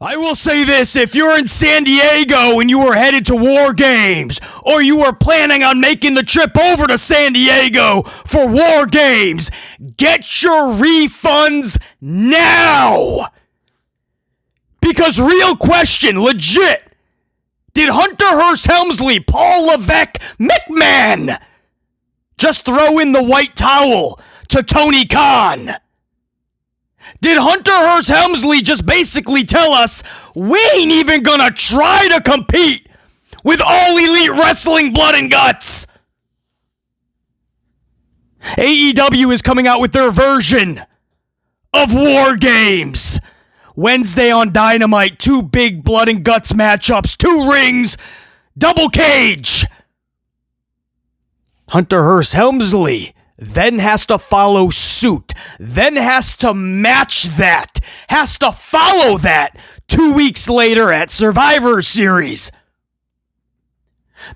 I will say this, if you're in San Diego and you were headed to War Games, or you were planning on making the trip over to San Diego for War Games, get your refunds now! Because real question, legit, did Hunter Hearst Helmsley, Paul Levesque, McMahon just throw in the white towel to Tony Khan? Did Hunter Hearst Helmsley just basically tell us we ain't even gonna try to compete with All Elite Wrestling Blood and Guts? AEW is coming out with their version of War Games. Wednesday on Dynamite, 2 big Blood and Guts matchups, 2 rings, double cage. Hunter Hearst Helmsley then has to follow suit, then has to match that, has to follow that 2 weeks later at Survivor Series.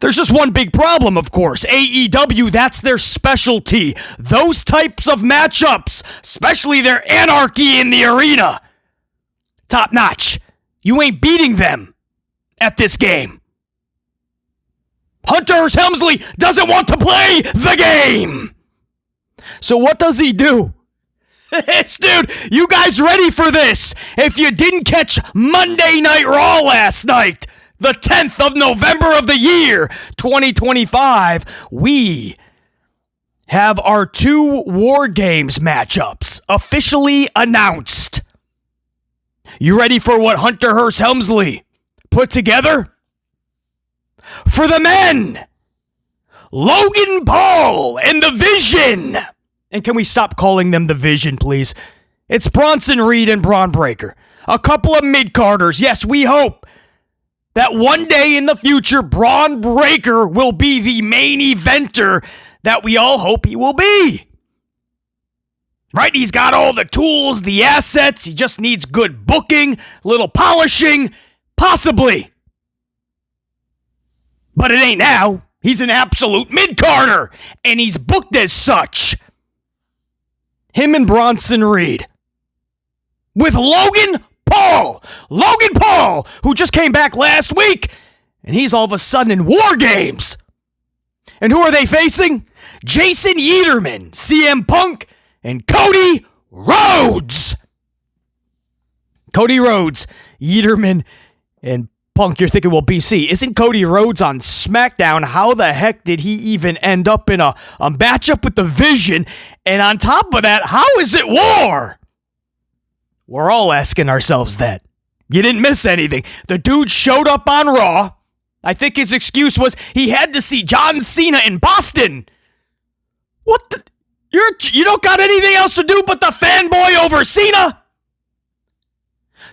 There's just one big problem, of course. AEW, that's their specialty. Those types of matchups, especially their anarchy in the arena. Top notch. You ain't beating them at this game. Hunter Hearst Helmsley doesn't want to play the game. So what does he do? Dude, you guys ready for this? If you didn't catch Monday Night Raw last night, the 10th of November of the year, 2025, we have our 2 War Games matchups officially announced. You ready for what Hunter Hearst Helmsley put together? For the men, Logan Paul and the Vision. And can we stop calling them the Vision, please? It's Bronson Reed and Braun Breaker. A couple of mid-carders. Yes, we hope that one day in the future, Braun Breaker will be the main eventer that we all hope he will be. Right? He's got all the tools, the assets. He just needs good booking, little polishing, possibly. But it ain't now. He's an absolute mid-carder, and he's booked as such. Him and Bronson Reed. With Logan Paul. Logan Paul, who just came back last week, and he's all of a sudden in War Games. And who are they facing? Jason Ederman, CM Punk, and Cody Rhodes. Cody Rhodes, Ederman, and Punk. You're thinking, well, BC, isn't Cody Rhodes on SmackDown? How the heck did he even end up in a matchup with the Vision? And on top of that, how is it War? We're all asking ourselves that. You didn't miss anything. The dude showed up on Raw. I think his excuse was he had to see John Cena in Boston. What the? You don't got anything else to do but the fanboy over Cena?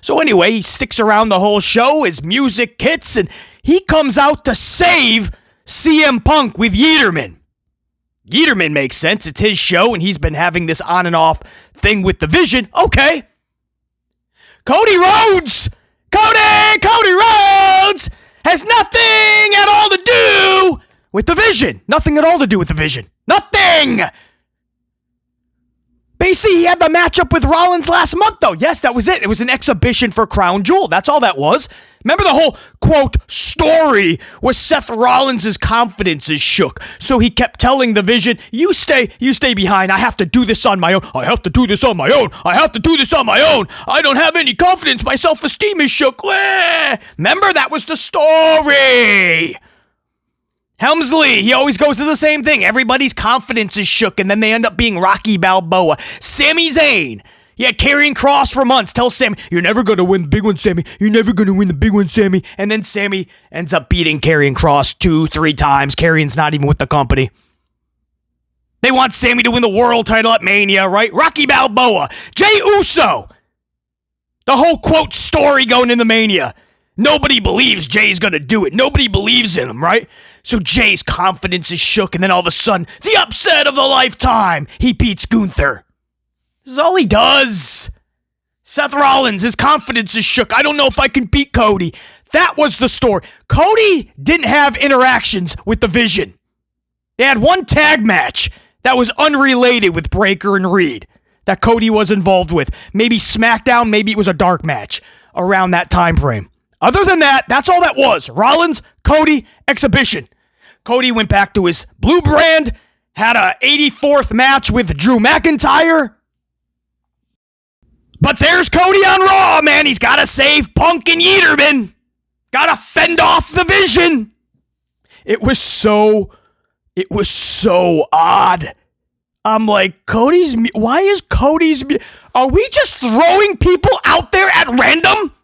So anyway, he sticks around the whole show, his music hits, and he comes out to save CM Punk with Ederman. Ederman makes sense, it's his show, and he's been having this on and off thing with the Vision. Okay. Cody Rhodes has nothing at all to do with the Vision. Nothing at all to do with the Vision. Nothing! Basically, he had the matchup with Rollins last month, though. Yes, that was it. It was an exhibition for Crown Jewel. That's all that was. Remember the whole, quote, story was Seth Rollins' confidence is shook. So he kept telling the Vision, you stay behind. I have to do this on my own. I have to do this on my own. I don't have any confidence. My self-esteem is shook. Remember, that was the story. Helmsley, he always goes to the same thing. Everybody's confidence is shook, and then they end up being Rocky Balboa. Sami Zayn, he had Karrion Kross for months. Tell Sami, you're never going to win the big one, Sami. You're never going to win the big one, Sami. And then Sami ends up beating Karrion Kross 2-3 times. Karrion's not even with the company. They want Sami to win the world title at Mania, right? Rocky Balboa. Jey Uso. The whole, quote, story going into Mania. Nobody believes Jay's going to do it. Nobody believes in him, right? So Jay's confidence is shook, and then all of a sudden, the upset of the lifetime, he beats Gunther. This is all he does. Seth Rollins, his confidence is shook. I don't know if I can beat Cody. That was the story. Cody didn't have interactions with the Vision. They had one tag match that was unrelated with Breaker and Reed that Cody was involved with. Maybe SmackDown, maybe it was a dark match. around that time frame. Other than that, that's all that was. Rollins, Cody, exhibition. Cody went back to his blue brand, had a 84th match with Drew McIntyre. But there's Cody on Raw, man. He's got to save Punk and Yeaterman. Got to fend off the Vision. It was so odd. I'm like, why is Cody's... Are we just throwing people out there at random?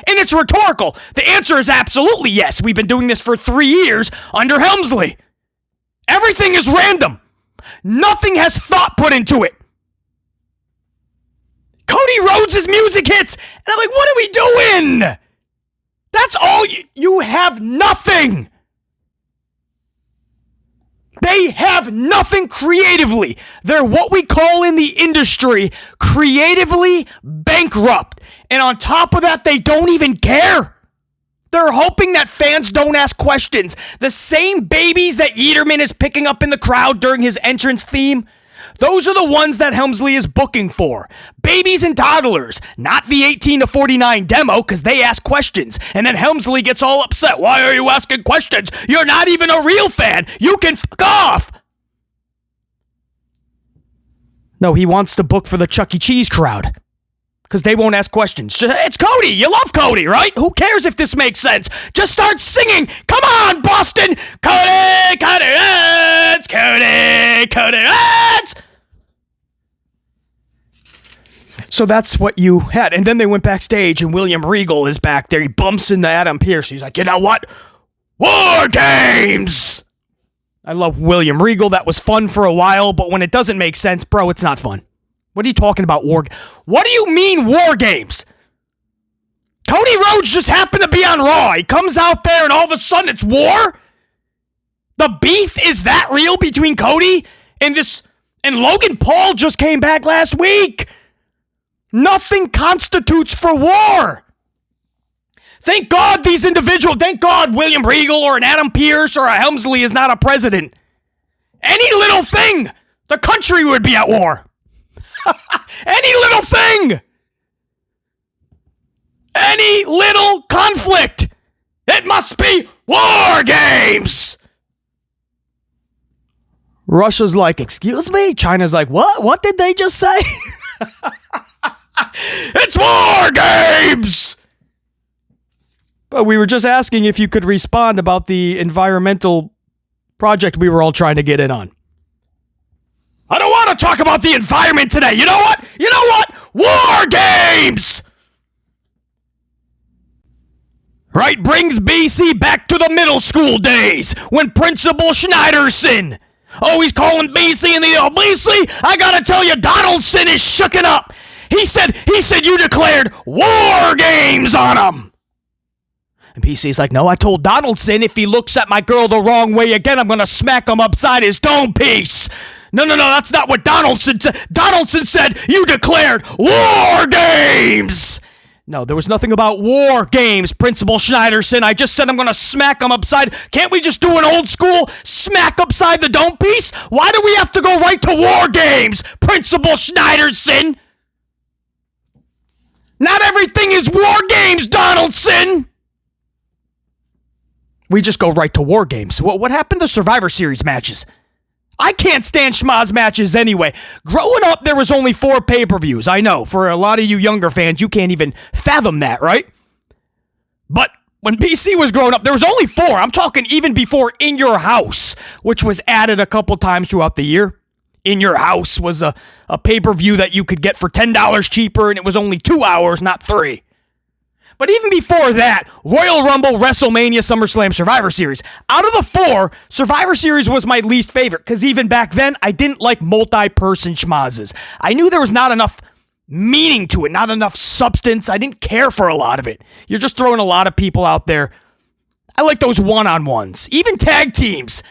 And it's rhetorical. The answer is absolutely yes. We've been doing this for 3 years under Helmsley. Everything is random. Nothing has thought put into it. Cody Rhodes' music hits, and I'm like, what are we doing? That's all you have nothing. They have nothing creatively. They're what we call in the industry creatively bankrupt. And on top of that, they don't even care. They're hoping that fans don't ask questions. The same babies that Yeaterman is picking up in the crowd during his entrance theme, those are the ones that Helmsley is booking for. Babies and toddlers, not the 18 to 49 demo, because they ask questions. And then Helmsley gets all upset. Why are you asking questions? You're not even a real fan. You can fuck off. No, he wants to book for the Chuck E. Cheese crowd, because they won't ask questions. It's Cody. You love Cody, right? Who cares if this makes sense? Just start singing. Come on, Boston. Cody, Cody Rhodes, Cody, Cody Rhodes. So that's what you had. And then they went backstage, and William Regal is back there. He bumps into Adam Pearce. He's like, you know what? War Games! I love William Regal. That was fun for a while, but when it doesn't make sense, bro, it's not fun. What are you talking about, What do you mean, War Games? Cody Rhodes just happened to be on Raw. He comes out there, and all of a sudden, it's war? The beef is that real between Cody and Logan Paul just came back last week? Nothing constitutes for war. Thank God thank God William Regal or an Adam Pearce or a Helmsley is not a president. Any little thing, the country would be at war. Any little thing. Any little conflict. It must be War Games. Russia's like, excuse me? China's like, what? What did they just say? It's War Games! But we were just asking if you could respond about the environmental project we were all trying to get in on. I don't want to talk about the environment today. You know what? War Games! Right, brings BC back to the middle school days when Principal Schneiderson, always calling BC in the BC, I gotta tell you, Donaldson is shooken up. He said you declared War Games on him. And PC's like, no, I told Donaldson if he looks at my girl the wrong way again, I'm going to smack him upside his dome piece. No, that's not what Donaldson said. Donaldson said you declared War Games. No, there was nothing about War Games, Principal Schneiderson. I just said I'm going to smack him upside. Can't we just do an old school smack upside the dome piece? Why do we have to go right to War Games, Principal Schneiderson? Not everything is War Games, Donaldson! We just go right to War Games. What happened to Survivor Series matches? I can't stand schmaz matches anyway. Growing up, there was only 4 pay-per-views. I know, for a lot of you younger fans, you can't even fathom that, right? But when BC was growing up, there was only 4. I'm talking even before In Your House, which was added a couple times throughout the year. In Your House was a pay-per-view that you could get for $10 cheaper, and it was only 2 hours, not 3. But even before that, Royal Rumble, WrestleMania, SummerSlam, Survivor Series. Out of the 4, Survivor Series was my least favorite, because even back then, I didn't like multi-person schmazes. I knew there was not enough meaning to it, not enough substance. I didn't care for a lot of it. You're just throwing a lot of people out there. I like those one-on-ones. Even tag teams.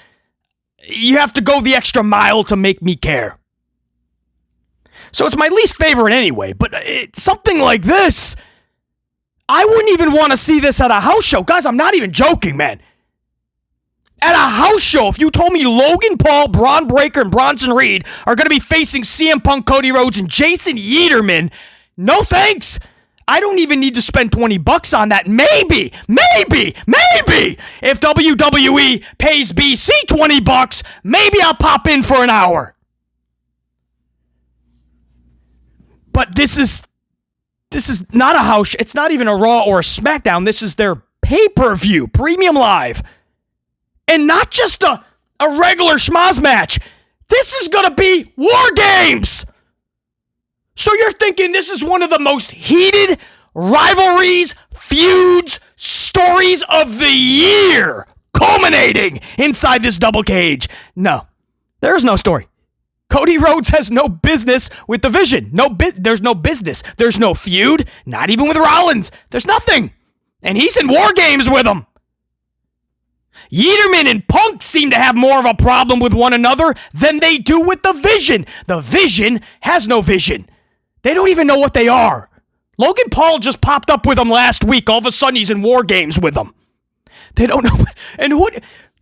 You have to go the extra mile to make me care. So it's my least favorite anyway, but something like this, I wouldn't even want to see this at a house show. Guys, I'm not even joking, man. At a house show, if you told me Logan Paul, Braun Breaker, and Bronson Reed are going to be facing CM Punk, Cody Rhodes, and Jason Yeaterman, no thanks. I don't even need to spend $20 on that. Maybe, if WWE pays BC $20, maybe I'll pop in for an hour. But this is not a house. It's not even a Raw or a SmackDown. This is their pay-per-view, premium live. And not just a regular schmoz match. This is going to be War Games. So you're thinking this is one of the most heated rivalries, feuds, stories of the year, culminating inside this double cage. No, there's no story. Cody Rhodes has no business with the Vision. There's no business. There's no feud, not even with Rollins. There's nothing. And he's in War Games with them. Yeaterman and Punk seem to have more of a problem with one another than they do with the Vision. The Vision has no vision. They don't even know what they are. Logan Paul just popped up with them last week. All of a sudden, he's in War Games with them. They don't know. And who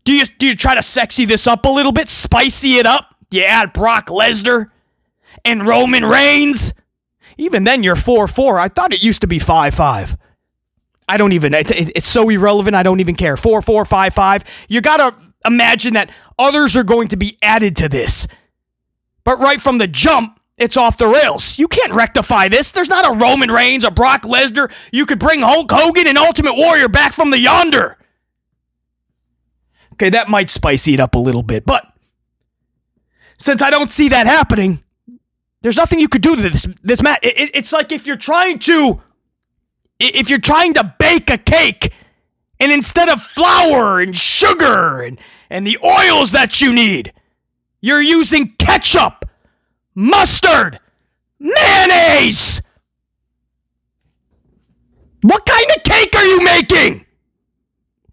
do you try to sexy this up a little bit, spicy it up? You add Brock Lesnar and Roman Reigns. Even then, you're 4-4. I thought it used to be 5-5. I don't even. It's so irrelevant. I don't even care. 4-4, 5-5. You gotta imagine that others are going to be added to this. But right from the jump, it's off the rails. You can't rectify this. There's not a Roman Reigns, a Brock Lesnar. You could bring Hulk Hogan and Ultimate Warrior back from the yonder. Okay, that might spicy it up a little bit, but since I don't see that happening, there's nothing you could do to this match. It's like if you're trying to bake a cake, and instead of flour and sugar and the oils that you need, you're using ketchup, mustard, mayonnaise. What kind of cake are you making?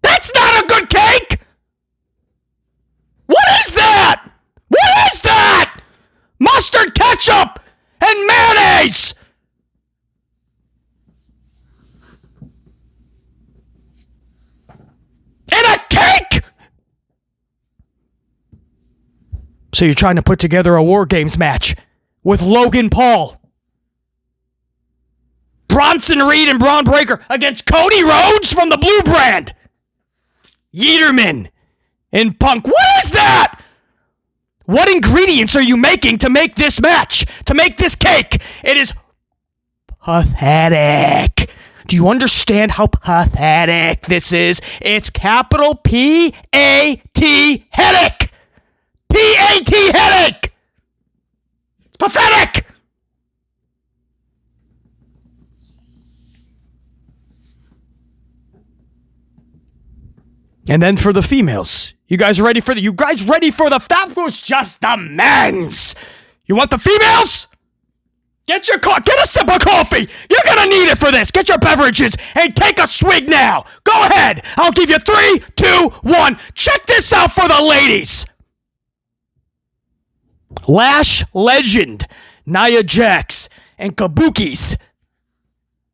That's not a good cake. What is that? What is that? Mustard, ketchup, and mayonnaise. In a cake? So you're trying to put together a War Games match with Logan Paul, Bronson Reed and Braun Breaker against Cody Rhodes from the Blue Brand, Yeaterman and Punk. What is that? What ingredients are you making to make this match, to make this cake? It is pathetic. Do you understand how pathetic this is? It's capital P-A-T headache. P-A-T headache. It's pathetic. And then for the females, you guys ready for that was just the men's. You want the females? Get a sip of coffee. You're gonna need it for this. Get your beverages and take a swig now. Go ahead. I'll give you 3, 2, 1. Check this out for the ladies. Lash legend Nia Jax and Kabukis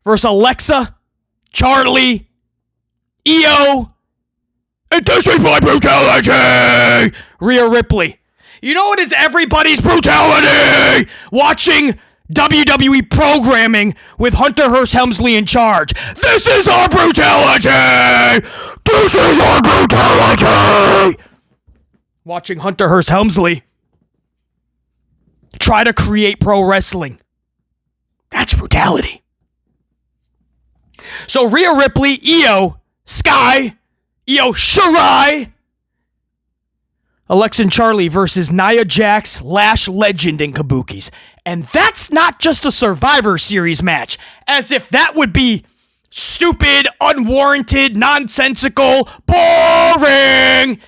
versus Alexa, Charlie, Io, and this is my brutality, Rhea Ripley. You know what is everybody's brutality? Watching WWE programming with Hunter Hearst Helmsley in charge. This is our brutality! This is our brutality! Watching Hunter Hearst Helmsley try to create pro wrestling. That's brutality. So Rhea Ripley, Io Sky, Io Shirai, Alexa and Charlie versus Nia Jax, Lash Legend, and Kabukis. And that's not just a Survivor Series match, as if that would be stupid, unwarranted, nonsensical, boring.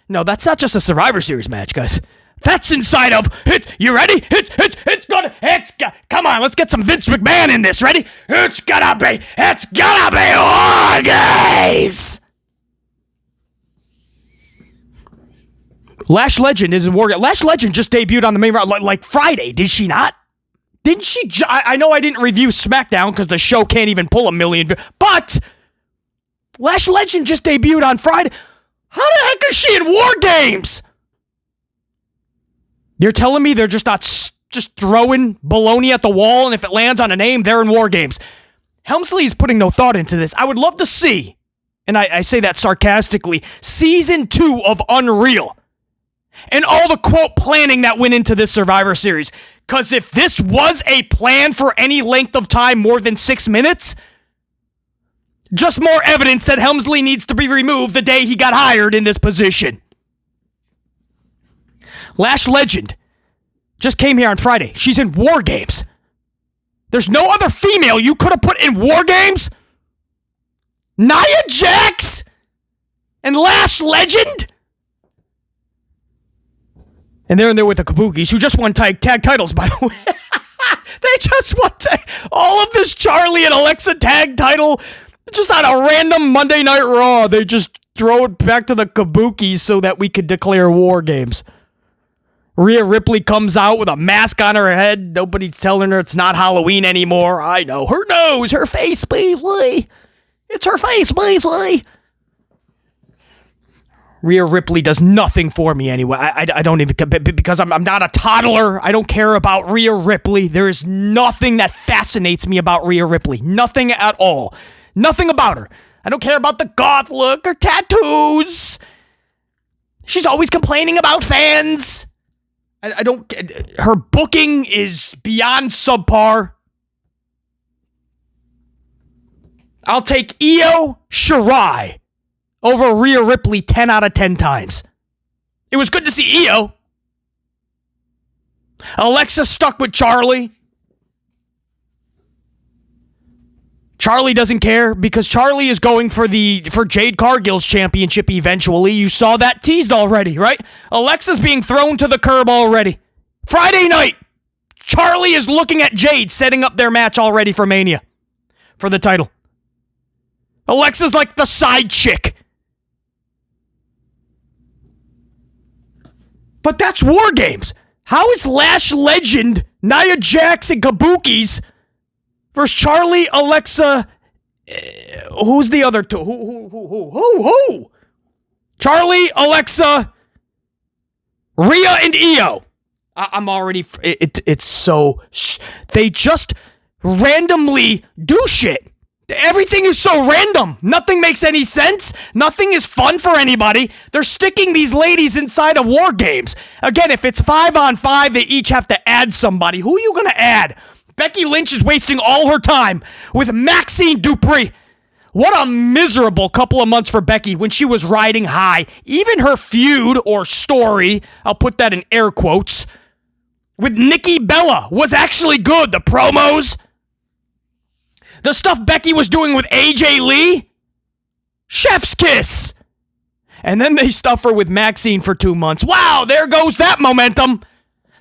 No, that's not just a Survivor Series match, guys. That's inside of it. You ready? Come on, let's get some Vince McMahon in this. Ready? It's gonna be War Games. Lash Legend is in War Games. Lash Legend just debuted on the main roster like Friday, did she not? Didn't she? I know I didn't review SmackDown because the show can't even pull 1 million. But Lash Legend just debuted on Friday. How the heck is she in War Games? You're telling me they're just not just throwing baloney at the wall, and if it lands on a name, they're in War Games. Helmsley is putting no thought into this. I would love to see, and I say that sarcastically, season 2 of Unreal. And all the, quote, planning that went into this Survivor Series. Because if this was a plan for any length of time more than 6 minutes, just more evidence that Helmsley needs to be removed the day he got hired in this position. Lash Legend just came here on Friday. She's in War Games. There's no other female you could have put in War Games? Nia Jax? And Lash Legend? And they're in there with the Kabukis, who just won tag titles, by the way. They just won all of this Charlie and Alexa tag title just on a random Monday Night Raw. They just throw it back to the Kabukis so that we could declare War Games. Rhea Ripley comes out with a mask on her head. Nobody's telling her it's not Halloween anymore. I know. Her nose, her face, Beasley. It's her face, Beasley. Rhea Ripley does nothing for me anyway. I don't even, because I'm not a toddler. I don't care about Rhea Ripley. There is nothing that fascinates me about Rhea Ripley. Nothing at all. Nothing about her. I don't care about the goth look or tattoos. She's always complaining about fans. I don't, her booking is beyond subpar. I'll take Io Shirai over Rhea Ripley 10 out of 10 times. It was good to see Io. Alexa stuck with Charlie. Charlie doesn't care because Charlie is going for Jade Cargill's championship eventually. You saw that teased already, right? Alexa's being thrown to the curb already. Friday night, Charlie is looking at Jade setting up their match already for Mania for the title. Alexa's like the side chick. But that's War Games. How is Lash Legend, Nia Jax, and Kabukis versus Charlie, Alexa, who's the other two? Who? Charlie, Alexa, Rhea, and Io. I'm already, it's so, they just randomly do shit. Everything is so random. Nothing makes any sense. Nothing is fun for anybody. They're sticking these ladies inside of War Games. Again, if it's 5-on-5, they each have to add somebody. Who are you going to add? Becky Lynch is wasting all her time with Maxine Dupree. What a miserable couple of months for Becky when she was riding high. Even her feud or story, I'll put that in air quotes, with Nikki Bella was actually good. The promos, the stuff Becky was doing with AJ Lee, chef's kiss. And then they stuff her with Maxine for 2 months. Wow, there goes that momentum.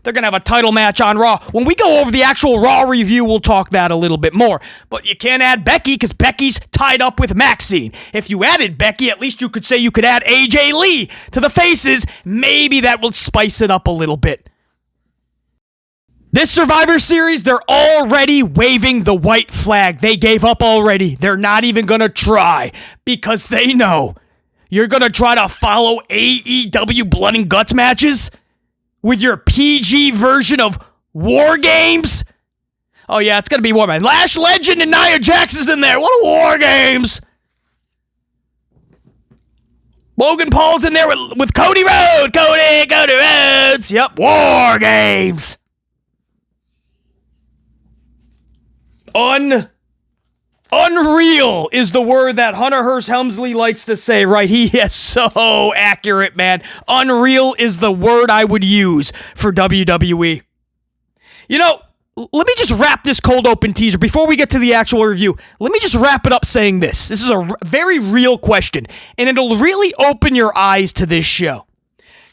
They're going to have a title match on Raw. When we go over the actual Raw review, we'll talk that a little bit more. But you can't add Becky because Becky's tied up with Maxine. If you added Becky, at least you could say you could add AJ Lee to the faces. Maybe that will spice it up a little bit. This Survivor Series, they're already waving the white flag. They gave up already. They're not even going to try because they know you're going to try to follow AEW Blood and Guts matches with your PG version of War Games. Oh yeah, it's going to be War Games. Lash Legend and Nia Jax is in there. What a War Games. Logan Paul's in there with Cody Rhodes. Cody Rhodes. Yep, War Games. Unreal is the word that Hunter Hearst Helmsley likes to say, right? He is so accurate, man. Unreal is the word I would use for WWE. You know, let me just wrap this cold open teaser before we get to the actual review. Let me just wrap it up saying this. This is a very real question, and it'll really open your eyes to this show.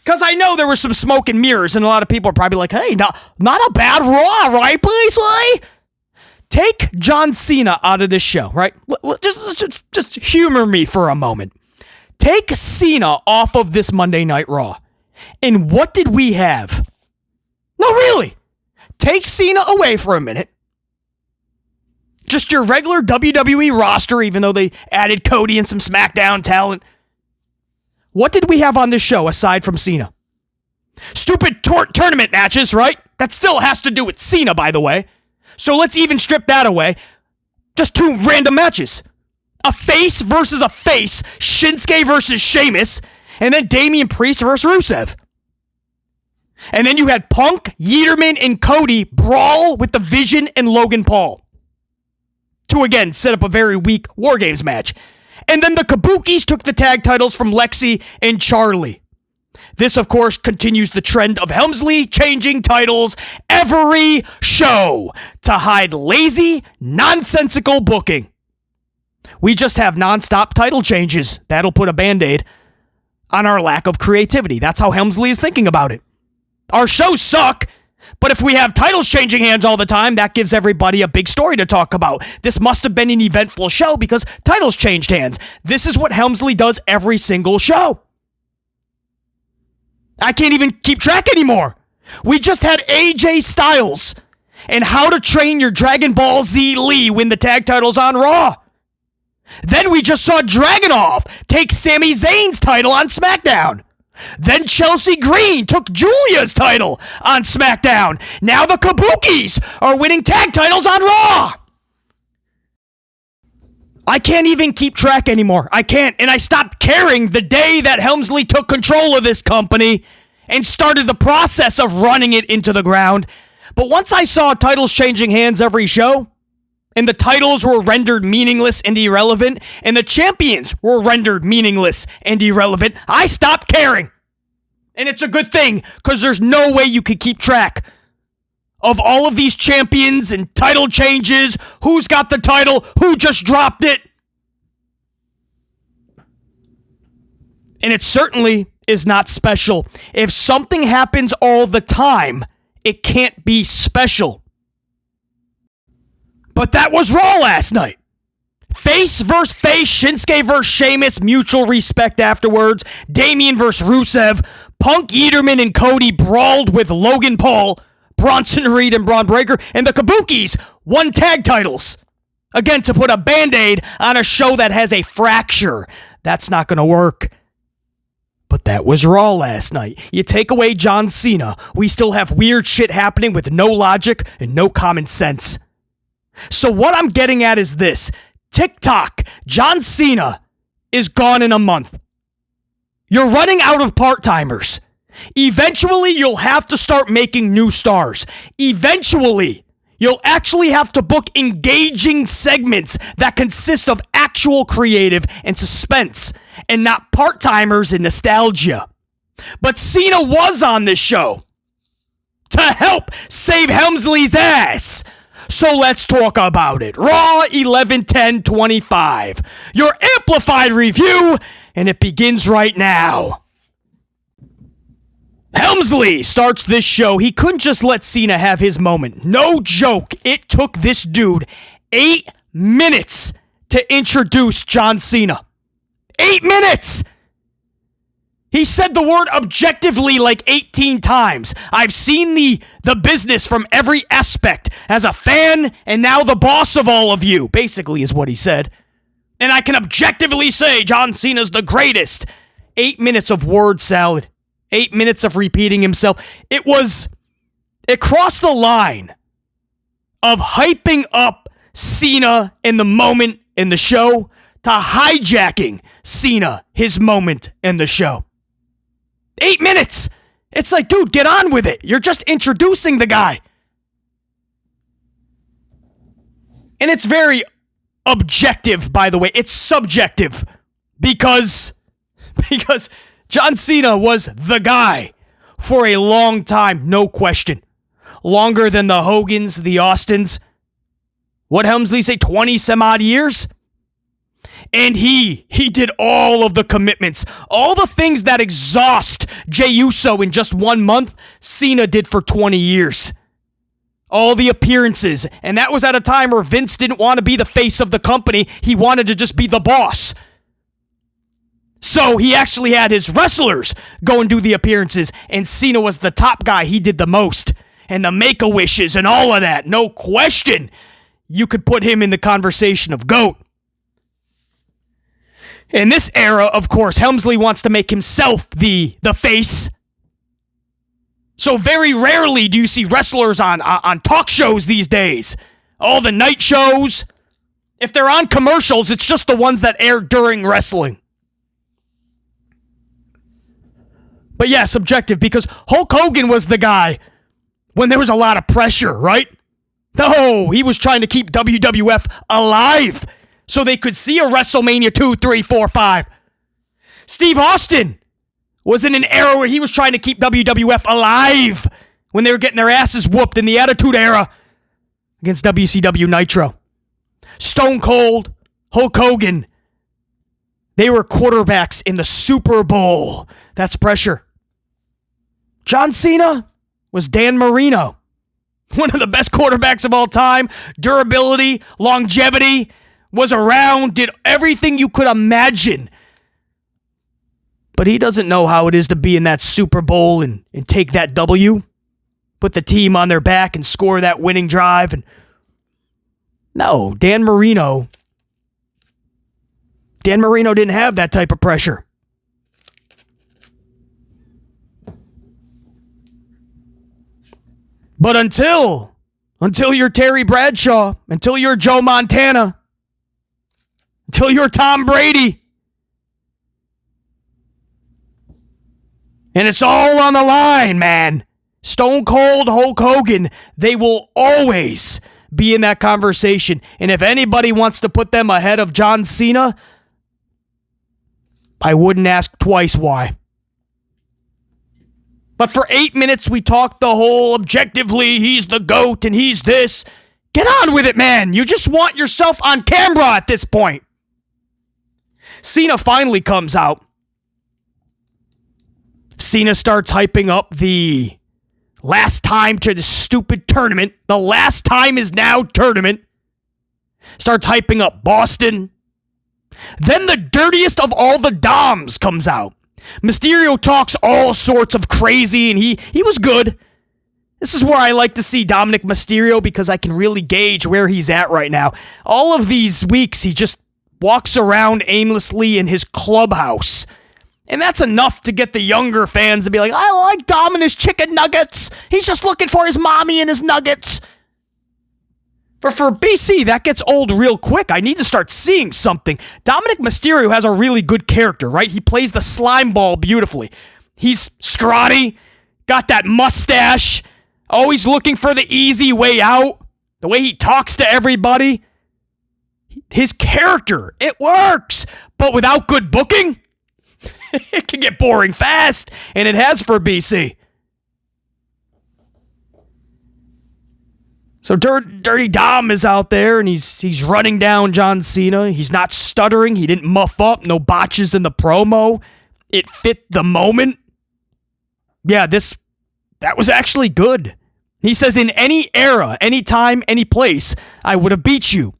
Because I know there was some smoke and mirrors, and a lot of people are probably like, hey, not a bad Raw, right, Beasley? Take John Cena out of this show, right? Just humor me for a moment. Take Cena off of this Monday Night Raw. And what did we have? No, really. Take Cena away for a minute. Just your regular WWE roster, even though they added Cody and some SmackDown talent. What did we have on this show aside from Cena? Stupid tournament matches, right? That still has to do with Cena, by the way. So let's even strip that away. Just two random matches. A face versus a face, Shinsuke versus Sheamus, and then Damian Priest versus Rusev. And then you had Punk, Yeaterman, and Cody brawl with the Vision and Logan Paul to again set up a very weak War Games match. And then the Kabukis took the tag titles from Lexi and Charlie. This, of course, continues the trend of Helmsley changing titles every show to hide lazy, nonsensical booking. We just have nonstop title changes. That'll put a Band-Aid on our lack of creativity. That's how Helmsley is thinking about it. Our shows suck, but if we have titles changing hands all the time, that gives everybody a big story to talk about. This must have been an eventful show because titles changed hands. This is what Helmsley does every single show. I can't even keep track anymore. We just had AJ Styles and How to Train Your Dragon Ball Z Lee win the tag titles on Raw. Then we just saw Dragunov take Sami Zayn's title on SmackDown. Then Chelsea Green took Julia's title on SmackDown. Now the Kabukis are winning tag titles on Raw. I can't even keep track anymore. I can't. And I stopped caring the day that Helmsley took control of this company and started the process of running it into the ground. But once I saw titles changing hands every show, and the titles were rendered meaningless and irrelevant, and the champions were rendered meaningless and irrelevant, I stopped caring. And it's a good thing, because there's no way you could keep track of all of these champions and title changes, who's got the title, who just dropped it. And it certainly is not special. If something happens all the time, it can't be special. But that was Raw last night. Face versus face, Shinsuke versus Sheamus, mutual respect afterwards. Damian versus Rusev. Punk, Yeaterman, and Cody brawled with Logan Paul, Bronson Reed, and Braun Breaker. And the Kabukis won tag titles. Again, to put a Band-Aid on a show that has a fracture. That's not going to work. But that was Raw last night. You take away John Cena, we still have weird shit happening with no logic and no common sense. So what I'm getting at is this. TikTok, John Cena is gone in a month. You're running out of part-timers. Eventually, you'll have to start making new stars. Eventually, you'll actually have to book engaging segments that consist of actual creative and suspense, and not part-timers and nostalgia. But Cena was on this show to help save Helmsley's ass. So let's talk about it. Raw 11/10/25. Your amplified review, and it begins right now. Helmsley starts this show. He couldn't just let Cena have his moment. No joke. It took this dude 8 minutes to introduce John Cena. 8 minutes! He said the word objectively like 18 times. I've seen the business from every aspect as a fan and now the boss of all of you, basically is what he said. And I can objectively say John Cena's the greatest. 8 minutes of word salad. 8 minutes of repeating himself. It crossed the line of hyping up Cena in the moment in the show to hijacking Cena, his moment in the show. 8 minutes! It's like, dude, get on with it. You're just introducing the guy. And it's very objective, by the way. It's subjective. Because John Cena was the guy for a long time, no question. Longer than the Hogans, the Austins. What Helmsley say, 20 some odd years? And he did all of the commitments. All the things that exhaust Jey Uso in just 1 month, Cena did for 20 years. All the appearances. And that was at a time where Vince didn't want to be the face of the company. He wanted to just be the boss. So he actually had his wrestlers go and do the appearances. And Cena was the top guy. He did the most. And the Make-A-Wishes and all of that. No question. You could put him in the conversation of GOAT. In this era, of course, Helmsley wants to make himself the face. So very rarely do you see wrestlers on talk shows these days. All the night shows, If they're on commercials, it's just the ones that air during wrestling. But yeah, subjective, because Hulk Hogan was the guy when there was a lot of pressure, right? No, he was trying to keep WWF alive so they could see a WrestleMania 2, 3, 4, 5. Steve Austin was in an era where he was trying to keep WWF alive when they were getting their asses whooped in the Attitude Era against WCW Nitro. Stone Cold, Hulk Hogan, they were quarterbacks in the Super Bowl. That's pressure. John Cena was Dan Marino, one of the best quarterbacks of all time. Durability, longevity, was around, did everything you could imagine. But he doesn't know how it is to be in that Super Bowl and take that W, put the team on their back and score that winning drive. And no, Dan Marino didn't have that type of pressure. But until you're Terry Bradshaw, until you're Joe Montana, until you're Tom Brady, and it's all on the line, man. Stone Cold, Hulk Hogan, they will always be in that conversation. And if anybody wants to put them ahead of John Cena, I wouldn't ask twice why. But for 8 minutes, we talked the whole objectively, he's the GOAT and he's this. Get on with it, man. You just want yourself on camera at this point. Cena finally comes out. Cena starts hyping up the last time to the stupid tournament. The last time is now tournament. Starts hyping up Boston. Then the dirtiest of all the Doms comes out. Mysterio talks all sorts of crazy, and he was good. This is where I like to see Dominic Mysterio because I can really gauge where he's at right now. All of these weeks, he just walks around aimlessly in his clubhouse. And that's enough to get the younger fans to be like, I like Dom and his chicken nuggets. He's just looking for his mommy and his nuggets. For BC, that gets old real quick. I need to start seeing something. Dominic Mysterio has a really good character, right? He plays the slime ball beautifully. He's scrawny, got that mustache, always looking for the easy way out. The way he talks to everybody. His character, it works. But without good booking, it can get boring fast. And it has for BC. So Dirty Dom is out there, and he's running down John Cena. He's not stuttering. He didn't muff up. No botches in the promo. It fit the moment. Yeah, that was actually good. He says, in any era, any time, any place, I would have beat you.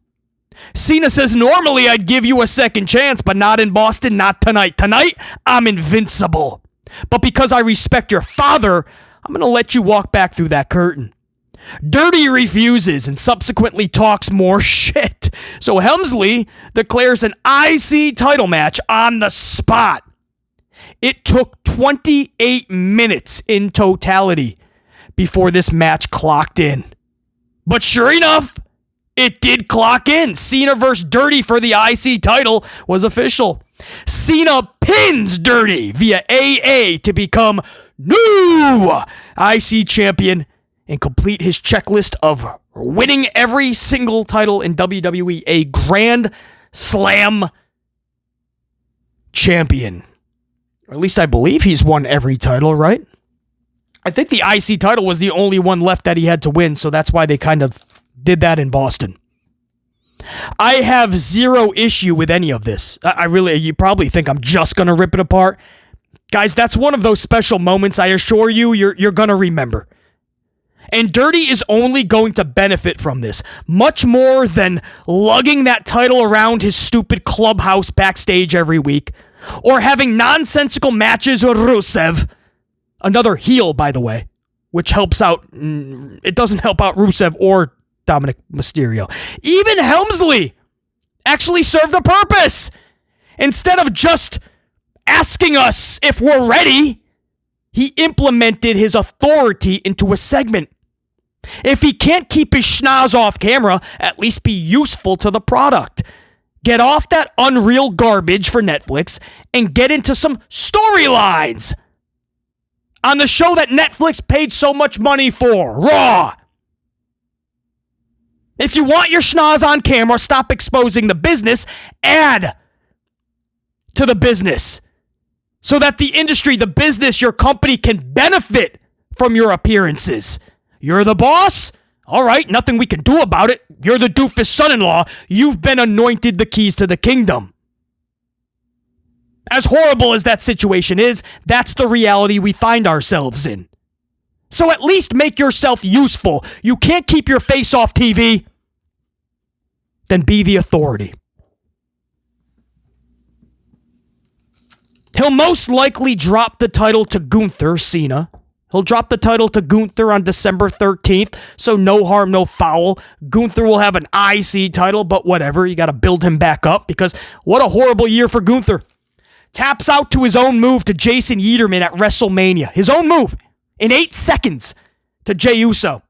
Cena says, normally I'd give you a second chance, but not in Boston, not tonight. Tonight, I'm invincible. But because I respect your father, I'm going to let you walk back through that curtain. Dirty refuses and subsequently talks more shit. So Helmsley declares an IC title match on the spot. It took 28 minutes in totality before this match clocked in. But sure enough, it did clock in. Cena versus Dirty for the IC title was official. Cena pins Dirty via AA to become new IC champion and complete his checklist of winning every single title in WWE, a Grand Slam champion. Or at least I believe he's won every title, right? I think the IC title was the only one left that he had to win, so that's why they kind of did that in Boston. I have zero issue with any of this. You probably think I'm just going to rip it apart. Guys, that's one of those special moments, I assure you, you're going to remember. And Dirty is only going to benefit from this, much more than lugging that title around his stupid clubhouse backstage every week, or having nonsensical matches with Rusev, another heel, by the way, which helps out. It doesn't help out Rusev or Dominic Mysterio. Even Helmsley actually served a purpose. Instead of just asking us if we're ready, he implemented his authority into a segment. If he can't keep his schnoz off camera, at least be useful to the product. Get off that unreal garbage for Netflix and get into some storylines on the show that Netflix paid so much money for, Raw. If you want your schnoz on camera, stop exposing the business. Add to the business so that the industry, the business, your company can benefit from your appearances. You're the boss? All right, nothing we can do about it. You're the doofus son-in-law. You've been anointed the keys to the kingdom. As horrible as that situation is, that's the reality we find ourselves in. So at least make yourself useful. You can't keep your face off TV? Then be the authority. He'll most likely drop the title to Gunther, Cena. He'll drop the title to Gunther on December 13th, so no harm, no foul. Gunther will have an IC title, but whatever. You got to build him back up because what a horrible year for Gunther. Taps out to his own move to Jason Yeaterman at WrestleMania. His own move in 8 seconds to Jey Uso.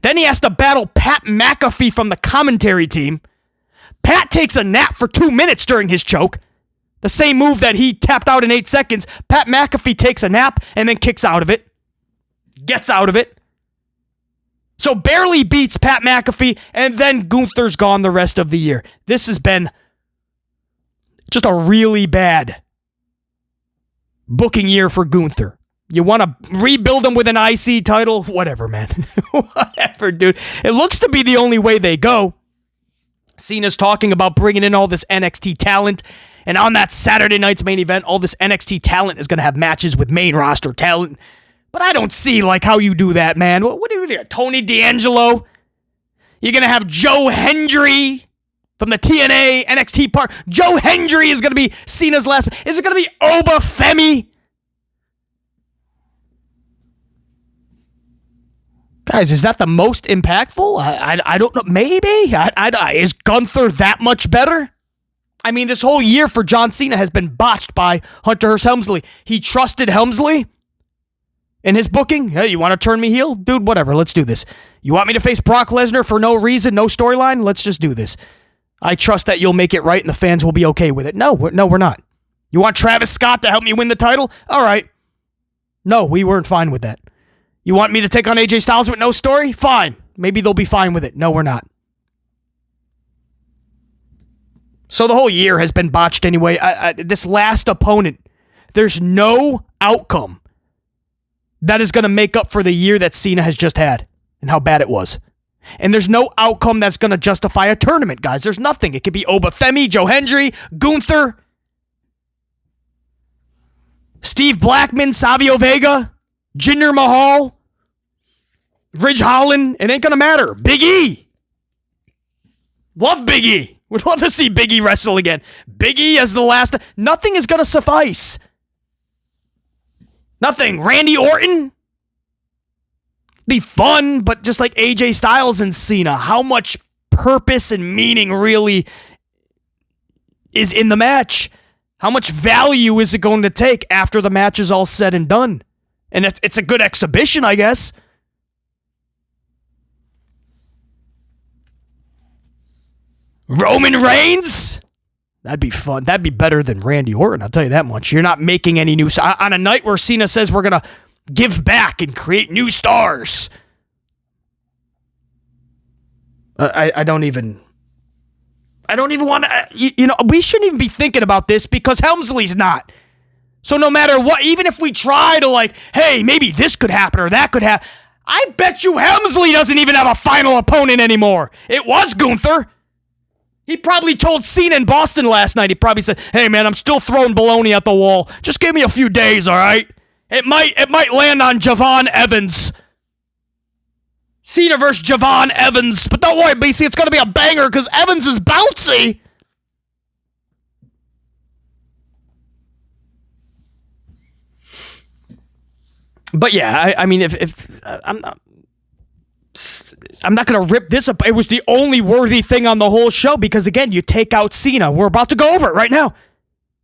Then he has to battle Pat McAfee from the commentary team. Pat takes a nap for 2 minutes during his choke. The same move that he tapped out in 8 seconds. Pat McAfee takes a nap and then kicks out of it. Gets out of it. So barely beats Pat McAfee, and then Gunther's gone the rest of the year. This has been just a really bad booking year for Gunther. You want to rebuild him with an IC title? Whatever, man. Whatever, dude. It looks to be the only way they go. Cena's talking about bringing in all this NXT talent. And on that Saturday night's main event, all this NXT talent is going to have matches with main roster talent. But I don't see like how you do that, man. What do you do? Tony D'Angelo? You're going to have Joe Hendry from the TNA NXT part. Joe Hendry is going to be Cena's last. Is it going to be Oba Femi? Guys, is that the most impactful? I don't know. Maybe? Is Gunther that much better? I mean, this whole year for John Cena has been botched by Hunter Hearst Helmsley. He trusted Helmsley in his booking. Hey, you want to turn me heel? Dude, whatever. Let's do this. You want me to face Brock Lesnar for no reason, no storyline? Let's just do this. I trust that you'll make it right and the fans will be okay with it. No, we're not. You want Travis Scott to help me win the title? All right. No, we weren't fine with that. You want me to take on AJ Styles with no story? Fine. Maybe they'll be fine with it. No, we're not. So the whole year has been botched anyway. This last opponent, there's no outcome that is going to make up for the year that Cena has just had and how bad it was. And there's no outcome that's going to justify a tournament, guys. There's nothing. It could be Oba Femi, Joe Hendry, Gunther, Steve Blackman, Savio Vega, Jinder Mahal, Ridge Holland. It ain't going to matter. Big E. Love Big E. Would love to see Big E wrestle again. Big E as the last. Nothing is going to suffice. Nothing. Randy Orton? Be fun, but just like AJ Styles and Cena, how much purpose and meaning really is in the match? How much value is it going to take after the match is all said and done? And it's a good exhibition, I guess. Roman Reigns? That'd be fun. That'd be better than Randy Orton, I'll tell you that much. You're not making any new... On a night where Cena says we're going to give back and create new stars. I don't even want to... You know, we shouldn't even be thinking about this because Helmsley's not. So no matter what, even if we try to like, hey, maybe this could happen or that could happen, I bet you Helmsley doesn't even have a final opponent anymore. It was Gunther. He probably told Cena in Boston last night, he probably said, hey man, I'm still throwing baloney at the wall. Just give me a few days, all right? It might land on Javon Evans. Cena versus Javon Evans. But don't worry, BC, it's going to be a banger because Evans is bouncy. But yeah, I mean, if I'm not going to rip this up. It was the only worthy thing on the whole show because, again, you take out Cena. We're about to go over it right now.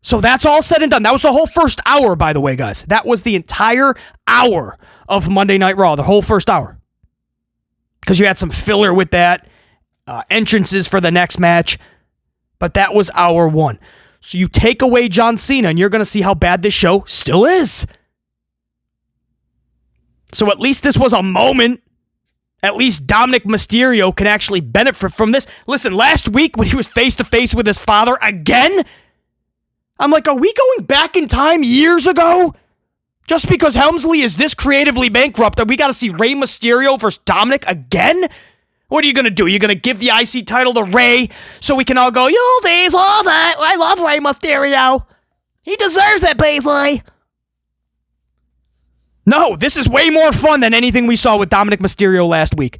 So that's all said and done. That was the whole first hour, by the way, guys. That was the entire hour of Monday Night Raw, the whole first hour. because you had some filler with that, entrances for the next match, but that was hour one. So you take away John Cena, and you're going to see how bad this show still is. So at least this was a moment. At least Dominic Mysterio can actually benefit from this. Listen, last week when he was face-to-face with his father again, I'm like, are we going back in time years ago? Just because Helmsley is this creatively bankrupt that we got to see Rey Mysterio versus Dominic again? What are you going to do? You're going to give the IC title to Rey so we can all go, yo, days, all that. I love Rey Mysterio. He deserves it, Paisley. No, this is way more fun than anything we saw with Dominic Mysterio last week.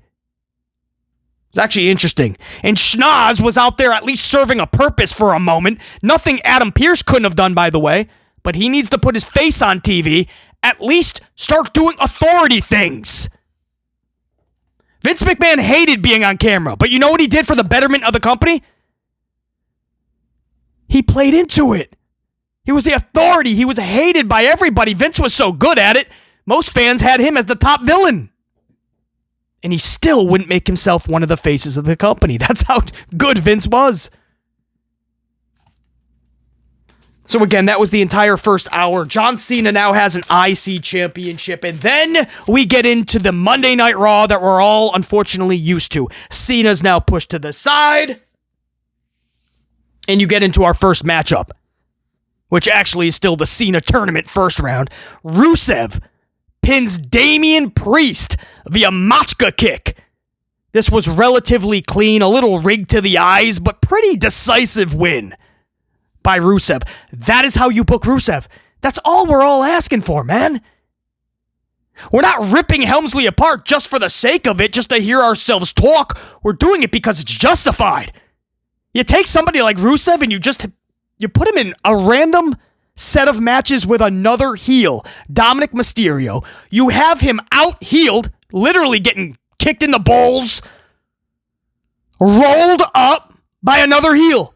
It's actually interesting. And Schnoz was out there at least serving a purpose for a moment. Nothing Adam Pearce couldn't have done, by the way. But he needs to put his face on TV. At least start doing authority things. Vince McMahon hated being on camera. But you know what he did for the betterment of the company? He played into it. He was the authority. He was hated by everybody. Vince was so good at it. Most fans had him as the top villain. And he still wouldn't make himself one of the faces of the company. That's how good Vince was. So again, that was the entire first hour. John Cena now has an IC championship. And then we get into the Monday Night Raw that we're all unfortunately used to. Cena's now pushed to the side. And you get into our first matchup, which actually is still the Cena tournament first round. Rusev pins Damian Priest via Machka kick. This was relatively clean, a little rigged to the eyes, but pretty decisive win by Rusev. That is how you book Rusev. That's all we're all asking for, man. We're not ripping Helmsley apart just for the sake of it, just to hear ourselves talk. We're doing it because it's justified. You take somebody like Rusev and you put him in a random set of matches with another heel, Dominic Mysterio. You have him out-heeled, literally getting kicked in the balls, rolled up by another heel.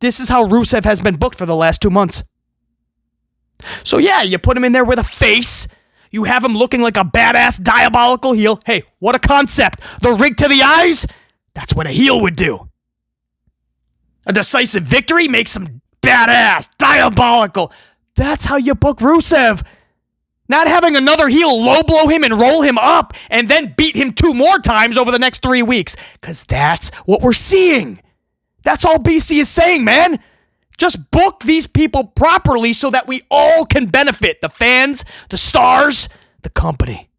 This is how Rusev has been booked for the last 2 months. So yeah, you put him in there with a face. You have him looking like a badass, diabolical heel. Hey, what a concept. The rig to the eyes? That's what a heel would do. A decisive victory makes him badass, diabolical. That's how you book Rusev. Not having another heel low blow him and roll him up and then beat him 2 more times over the next 3 weeks. Because that's what we're seeing. That's all BC is saying, man. Just book these people properly so that we all can benefit. The fans, the stars, the company.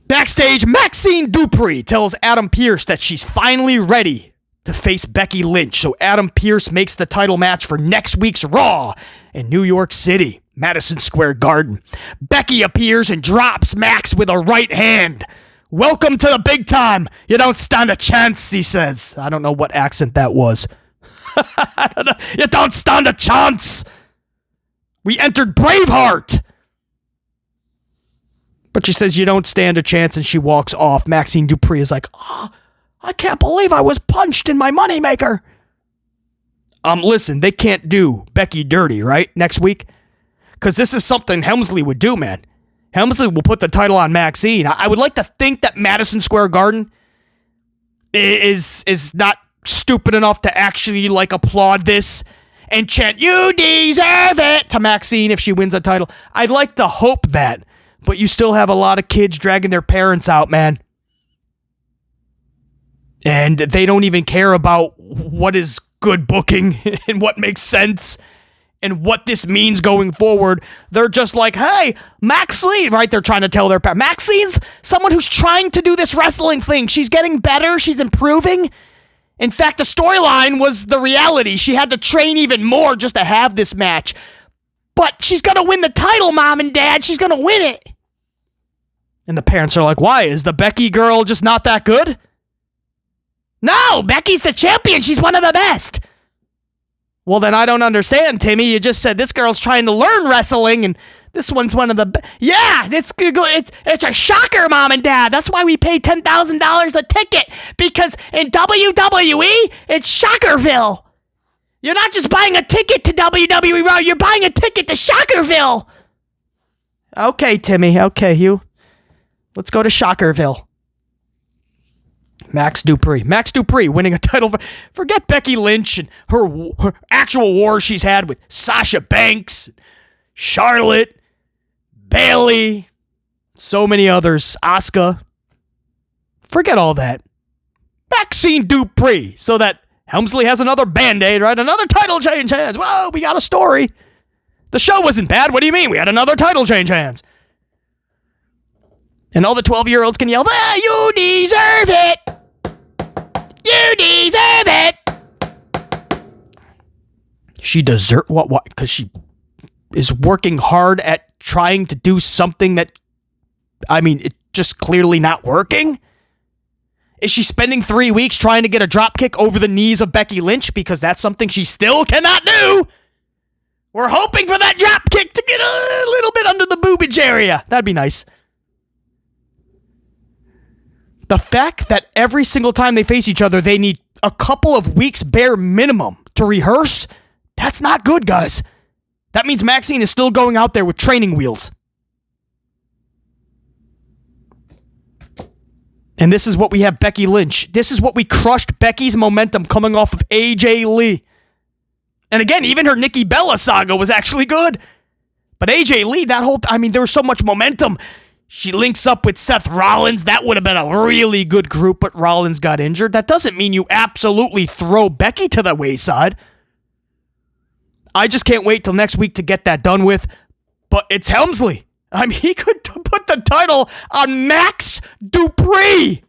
Backstage, Maxine Dupree tells Adam Pearce that she's finally ready to face Becky Lynch. So Adam Pearce makes the title match for next week's Raw in New York City, Madison Square Garden. Becky appears and drops Max with a right hand. Welcome to the big time. You don't stand a chance, he says. I don't know what accent that was. I don't know. You don't stand a chance. We entered Braveheart. But she says you don't stand a chance, and she walks off. Maxine Dupree is like, oh, I can't believe I was punched in my moneymaker. Listen, they can't do Becky dirty, right, next week? Because this is something Helmsley would do, man. Helmsley will put the title on Maxine. I would like to think that Madison Square Garden is not stupid enough to actually, like, applaud this and chant, you deserve it, to Maxine if she wins a title. I'd like to hope that, but you still have a lot of kids dragging their parents out, man. And they don't even care about what is good booking and what makes sense and what this means going forward. They're just like, hey, Maxine, right? They're trying to tell their parents. Maxine's someone who's trying to do this wrestling thing. She's getting better. She's improving. In fact, the storyline was the reality. She had to train even more just to have this match. But she's going to win the title, Mom and Dad. She's going to win it. And the parents are like, why? Is the Becky girl just not that good? No, Becky's the champion. She's one of the best. Well, then I don't understand, Timmy. You just said this girl's trying to learn wrestling, and this one's one of the best. Yeah, it's a shocker, Mom and Dad. That's why we pay $10,000 a ticket, because in WWE, it's Shockerville. You're not just buying a ticket to WWE Raw. You're buying a ticket to Shockerville. Okay, Timmy. Okay, Let's go to Shockerville. Max Dupree winning a title. Forget Becky Lynch and her actual war she's had with Sasha Banks, Charlotte, Bayley, so many others, Asuka. Forget all that. Maxine Dupree, so that Helmsley has another Band-Aid, right? Another title change hands. Whoa, we got a story. The show wasn't bad. What do you mean? We had another title change hands. And all the 12-year-olds can yell, you deserve it. You deserve it. She deserve what? Because she is working hard at trying to do something that, it's just clearly not working. Is she spending 3 weeks trying to get a drop kick over the knees of Becky Lynch because that's something she still cannot do? We're hoping for that drop kick to get a little bit under the boobage area. That'd be nice. The fact that every single time they face each other, they need a couple of weeks bare minimum to rehearse, that's not good, guys. That means Maxine is still going out there with training wheels. And this is what we have Becky Lynch. This is what we crushed Becky's momentum coming off of AJ Lee. And again, even her Nikki Bella saga was actually good. But AJ Lee, there was so much momentum. She links up with Seth Rollins. That would have been a really good group, but Rollins got injured. That doesn't mean you absolutely throw Becky to the wayside. I just can't wait till next week to get that done with. But it's Helmsley. He could put the title on Max Dupree.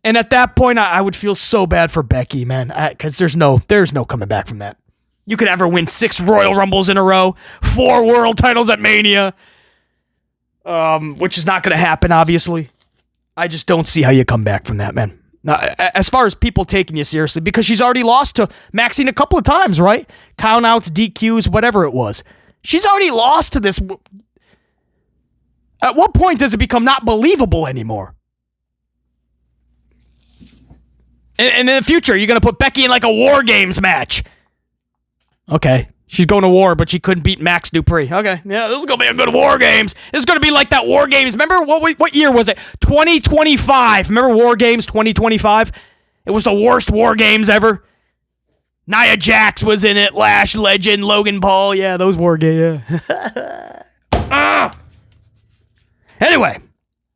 And at that point, I would feel so bad for Becky, man. Because there's no coming back from that. You could ever win 6 Royal Rumbles in a row, 4 world titles at Mania. Which is not going to happen, obviously. I just don't see how you come back from that, man. Now, as far as people taking you seriously, because she's already lost to Maxine a couple of times, right? Countouts, DQs, whatever it was. She's already lost to this. At what point does it become not believable anymore? And in the future, you're going to put Becky in like a War Games match. Okay. She's going to war, but she couldn't beat Max Dupree. Okay. Yeah, this is going to be a good War Games. This is going to be like that War Games. Remember, what year was it? 2025. Remember War Games 2025? It was the worst War Games ever. Nia Jax was in it. Lash Legend, Logan Paul. Yeah, those War Games. Yeah. Anyway,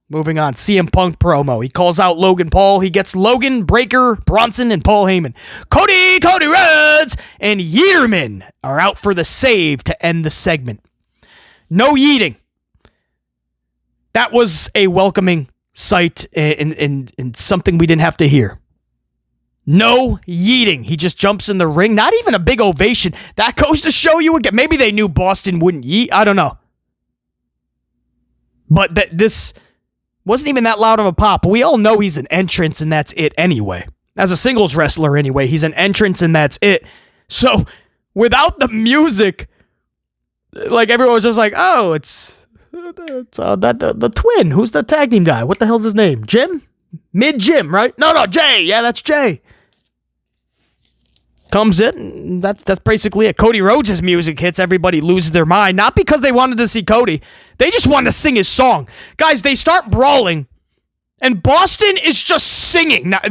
moving on. CM Punk promo. He calls out Logan Paul. He gets Logan, Breaker, Bronson, and Paul Heyman. Cody Rhodes, and Yeerman are out for the save to end the segment. No yeeting. That was a welcoming sight and something we didn't have to hear. No yeeting. He just jumps in the ring. Not even a big ovation. That goes to show you again. Maybe they knew Boston wouldn't yeet. I don't know. But this wasn't even that loud of a pop. We all know he's an entrance and that's it anyway. As a singles wrestler anyway, he's an entrance and that's it. So, without the music, like everyone was just like, oh, it's the twin. Who's the tag team guy? What the hell's his name? Jim? Jim, right? No, Jay. Yeah, that's Jay. Comes in, that's basically it. Cody Rhodes' music hits, everybody loses their mind. Not because they wanted to see Cody. They just wanted to sing his song. Guys, they start brawling, and Boston is just singing. Now, they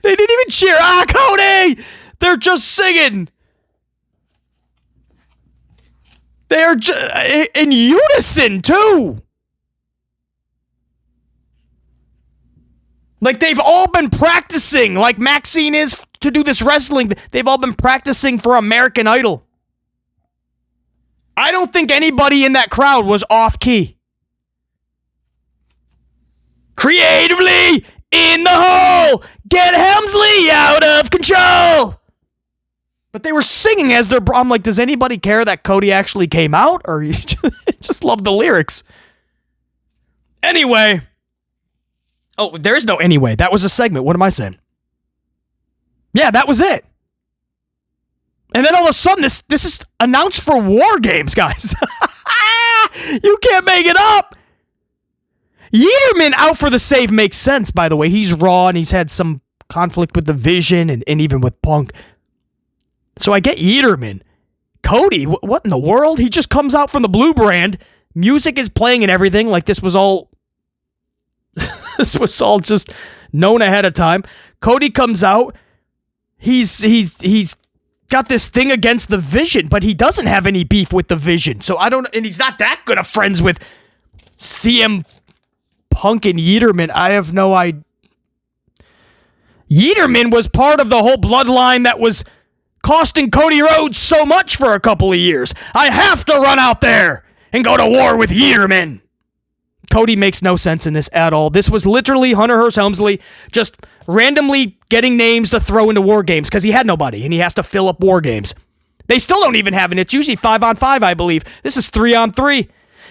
didn't even cheer. Cody! They're just singing. They're in unison, too. Like, they've all been practicing, like Maxine is to do this wrestling. They've all been practicing for American Idol. I don't think anybody in that crowd was off key. Creatively in the hole, get Helmsley out of control. But they were singing as they're. I'm like, does anybody care that Cody actually came out, or you just love the lyrics? Anyway. Oh, there is no anyway. That was a segment. What am I saying? Yeah, that was it. And then all of a sudden, this is announced for War Games, guys. You can't make it up. Yeerman out for the save makes sense, by the way. He's Raw, and he's had some conflict with the Vision and even with Punk. So I get Yeerman. Cody, what in the world? He just comes out from the Blue Brand. Music is playing and everything like this was all This was all just known ahead of time. Cody comes out. He's got this thing against the Vision, but he doesn't have any beef with the Vision. So and he's not that good of friends with CM Punk and Yeaterman. I have no idea. Yeaterman was part of the whole bloodline that was costing Cody Rhodes so much for a couple of years. I have to run out there and go to war with Yeaterman. Cody makes no sense in this at all. This was literally Hunter Hearst Helmsley just randomly getting names to throw into War Games because he had nobody and he has to fill up War Games. They still don't even have it. It's usually 5-on-5, I believe. This is 3-on-3.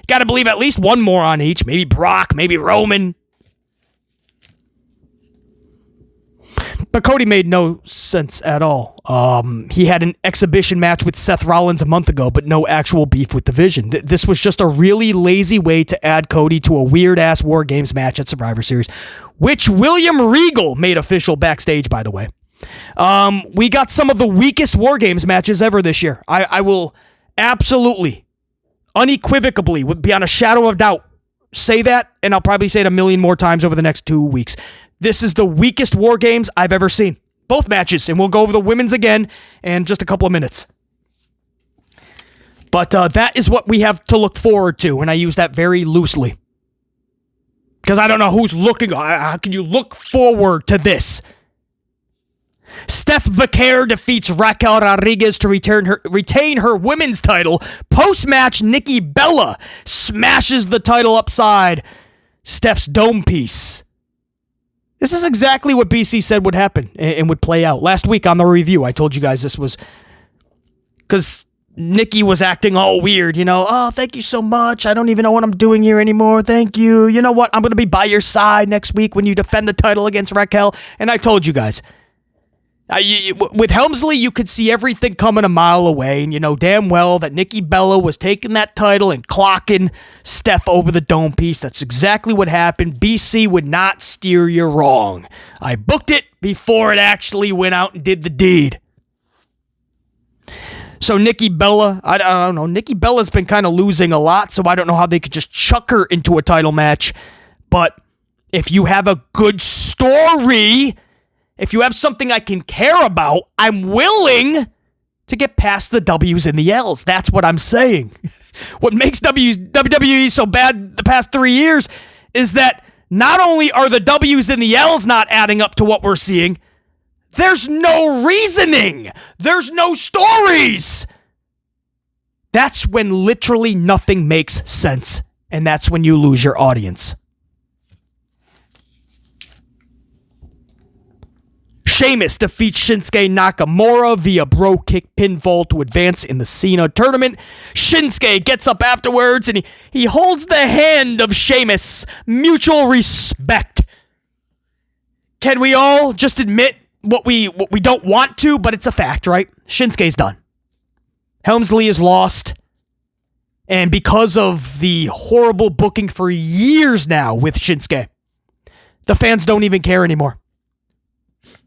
Got to believe at least one more on each. Maybe Brock, maybe Roman. But Cody made no sense at all. He had an exhibition match with Seth Rollins a month ago, but no actual beef with the Vision. This was just a really lazy way to add Cody to a weird-ass War Games match at Survivor Series, which William Regal made official backstage, by the way. We got some of the weakest War Games matches ever this year. I will absolutely, unequivocally, beyond a shadow of doubt, say that, and I'll probably say it a million more times over the next 2 weeks. This is the weakest War Games I've ever seen. Both matches, and we'll go over the women's again in just a couple of minutes. But that is what we have to look forward to, and I use that very loosely. Because I don't know who's looking. How can you look forward to this? Steph Vaquer defeats Raquel Rodriguez to retain her women's title. Post-match, Nikki Bella smashes the title upside Steph's dome piece. This is exactly what BC said would happen and would play out. Last week on the review, I told you guys this was because Nikki was acting all weird, Oh, thank you so much. I don't even know what I'm doing here anymore. Thank you. You know what? I'm going to be by your side next week when you defend the title against Raquel. And I told you guys, with Helmsley, you could see everything coming a mile away, and you know damn well that Nikki Bella was taking that title and clocking Steph over the dome piece. That's exactly what happened. BC would not steer you wrong. I booked it before it actually went out and did the deed. So Nikki Bella, I don't know. Nikki Bella's been kind of losing a lot, so I don't know how they could just chuck her into a title match. But if you have a good story, if you have something I can care about, I'm willing to get past the W's and the L's. That's what I'm saying. What makes WWE so bad the past 3 years is that not only are the W's and the L's not adding up to what we're seeing, there's no reasoning. There's no stories. That's when literally nothing makes sense, and that's when you lose your audience. Sheamus defeats Shinsuke Nakamura via bro kick pinfall to advance in the Cena tournament. Shinsuke gets up afterwards and he holds the hand of Sheamus. Mutual respect. Can we all just admit what we don't want to, but it's a fact, right? Shinsuke's done. Helmsley is lost. And because of the horrible booking for years now with Shinsuke, the fans don't even care anymore.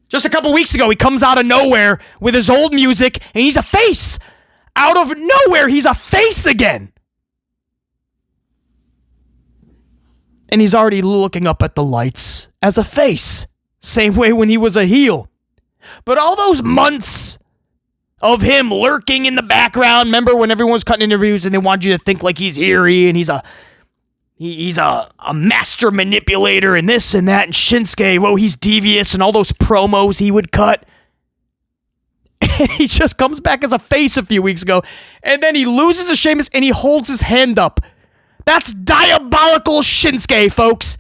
Just a couple weeks ago, he comes out of nowhere with his old music, and he's a face. Out of nowhere, he's a face again. And he's already looking up at the lights as a face. Same way when he was a heel. But all those months of him lurking in the background, remember when everyone was cutting interviews and they wanted you to think like he's eerie and he's a master manipulator and this and that, and Shinsuke, well, he's devious, and all those promos he would cut. He just comes back as a face a few weeks ago, and then he loses to Sheamus and he holds his hand up. That's diabolical Shinsuke, folks.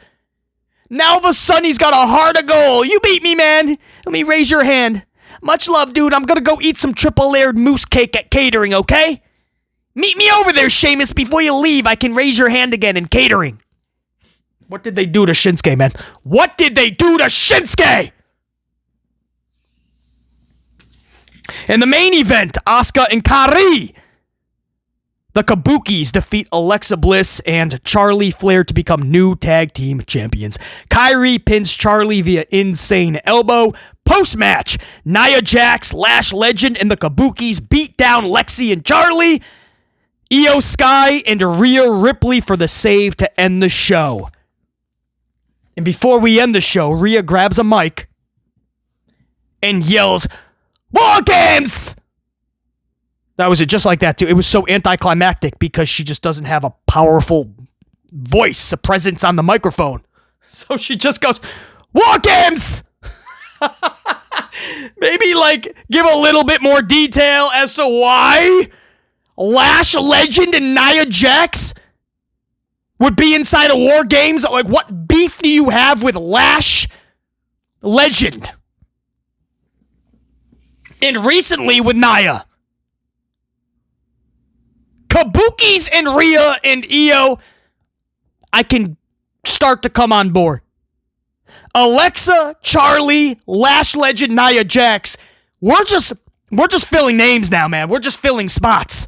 Now all of a sudden he's got a heart of gold. You beat me, man. Let me raise your hand. Much love, dude. I'm gonna go eat some triple-layered moose cake at catering, okay? Meet me over there, Sheamus, before you leave. I can raise your hand again in catering. What did they do to Shinsuke, man? What did they do to Shinsuke? In the main event, Asuka and Kairi. The Kabukis defeat Alexa Bliss and Charlie Flair to become new tag team champions. Kairi pins Charlie via insane elbow. Post-match, Nia Jax, Lash Legend, and the Kabukis beat down Lexi and Charlie. Io Sky and Rhea Ripley for the save to end the show. And before we end the show, Rhea grabs a mic and yells, "War Games!" That was it, just like that, too. It was so anticlimactic because she just doesn't have a powerful voice, a presence on the microphone. So she just goes, "War Games!" Maybe, give a little bit more detail as to why Lash Legend and Nia Jax would be inside of War Games. What beef do you have with Lash Legend? And recently with Nia. Kabukis and Rhea and Io, I can start to come on board. Alexa, Charlie, Lash Legend, Nia Jax, we're just filling names now, man. We're just filling spots.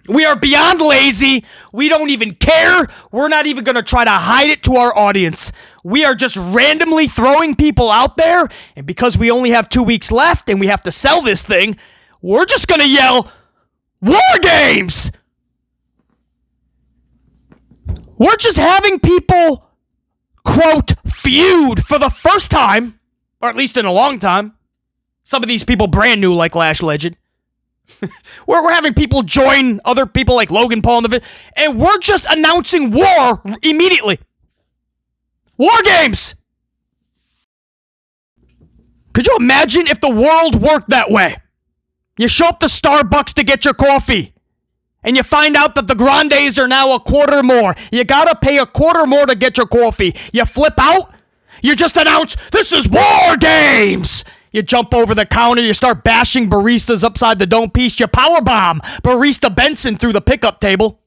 We are beyond lazy. We don't even care. We're not even going to try to hide it to our audience. We are just randomly throwing people out there, and because we only have 2 weeks left and we have to sell this thing, we're just going to yell, "War Games!" We're just having people, quote, feud for the first time, or at least in a long time. Some of these people brand new like Lash Legend. We're having people join other people like Logan Paul in the and we're just announcing war immediately. War Games! Could you imagine if the world worked that way? You show up to Starbucks to get your coffee, and you find out that the grandes are now a quarter more. You gotta pay a quarter more to get your coffee. You flip out, you just announce, "This is War Games!" You jump over the counter, you start bashing baristas upside the dome piece, you powerbomb Barista Benson through the pickup table.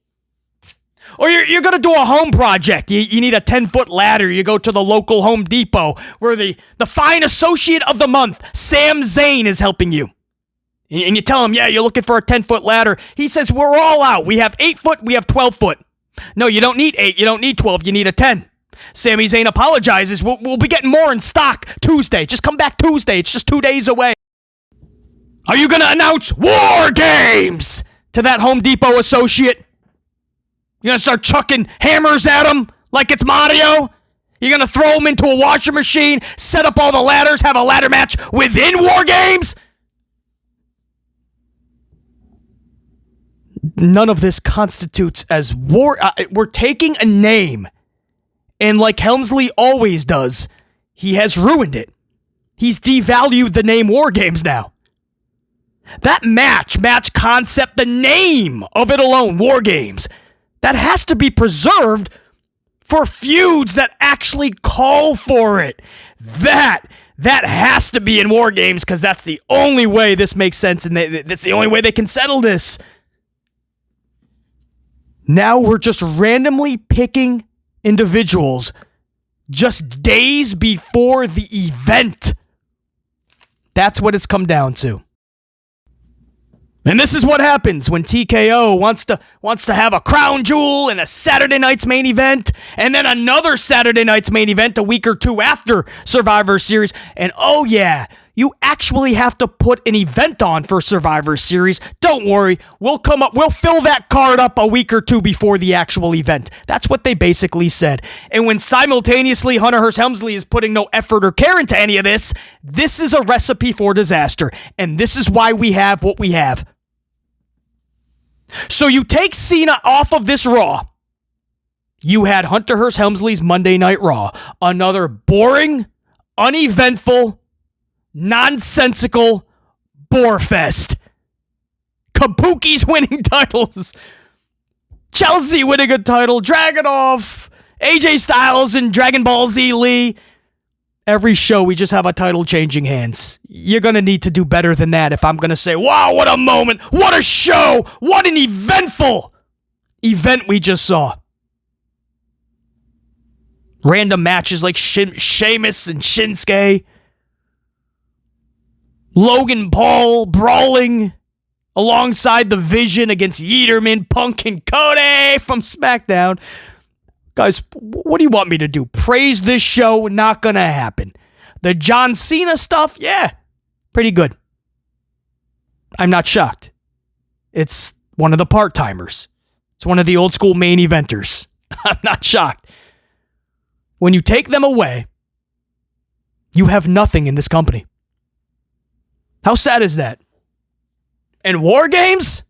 Or you're going to do a home project. You need a 10-foot ladder. You go to the local Home Depot where the fine associate of the month, Sam Zane, is helping you. And you tell him, "Yeah, you're looking for a 10-foot ladder." He says, "We're all out. We have 8 foot, we have 12 foot. No, you don't need 8, you don't need 12, you need a 10. Sami Zayn apologizes. We'll be getting more in stock Tuesday. Just come back Tuesday. It's just 2 days away. Are you going to announce War Games to that Home Depot associate? You're going to start chucking hammers at him like it's Mario? You're going to throw him into a washing machine, set up all the ladders, have a ladder match within War Games? None of this constitutes as war. We're taking a name, and like Helmsley always does, he has ruined it. He's devalued the name War Games now. That match concept, the name of it alone, War Games, that has to be preserved for feuds that actually call for it. That has to be in War Games, because that's the only way this makes sense, and that's the only way they can settle this. Now we're just randomly picking individuals just days before the event. That's what it's come down to. And this is what happens when TKO wants to have a crown jewel and a Saturday night's main event, and then another Saturday night's main event a week or two after Survivor Series. And oh yeah, you actually have to put an event on for Survivor Series. Don't worry, we'll fill that card up a week or two before the actual event. That's what they basically said. And when simultaneously Hunter Hearst Helmsley is putting no effort or care into any of this, this is a recipe for disaster. And this is why we have what we have. So you take Cena off of this Raw. You had Hunter Hearst Helmsley's Monday Night Raw. Another boring, uneventful, nonsensical bore fest. Kabuki's winning titles. Chelsea winning a title. Dragunov. AJ Styles and Dragon Ball Z Lee. Every show, we just have a title changing hands. You're going to need to do better than that if I'm going to say, wow, what a moment. What a show. What an eventful event we just saw. Random matches like Sheamus and Shinsuke. Logan Paul brawling alongside the Vision against Yeaterman, Punk, and Cody from SmackDown. Guys, what do you want me to do? Praise this show? Not gonna happen. The John Cena stuff? Yeah, pretty good. I'm not shocked. It's one of the part-timers. It's one of the old school main eventers. I'm not shocked. when you take them away, you have nothing in this company. How sad is that? And War Games?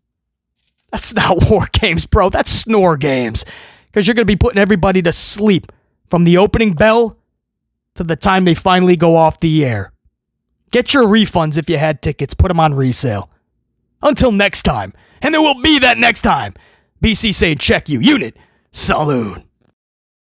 That's not War Games, bro. That's Snore Games. Because you're going to be putting everybody to sleep from the opening bell to the time they finally go off the air. Get your refunds if you had tickets. Put them on resale. Until next time. And there will be that next time. BC saying check you. Unit. Salute.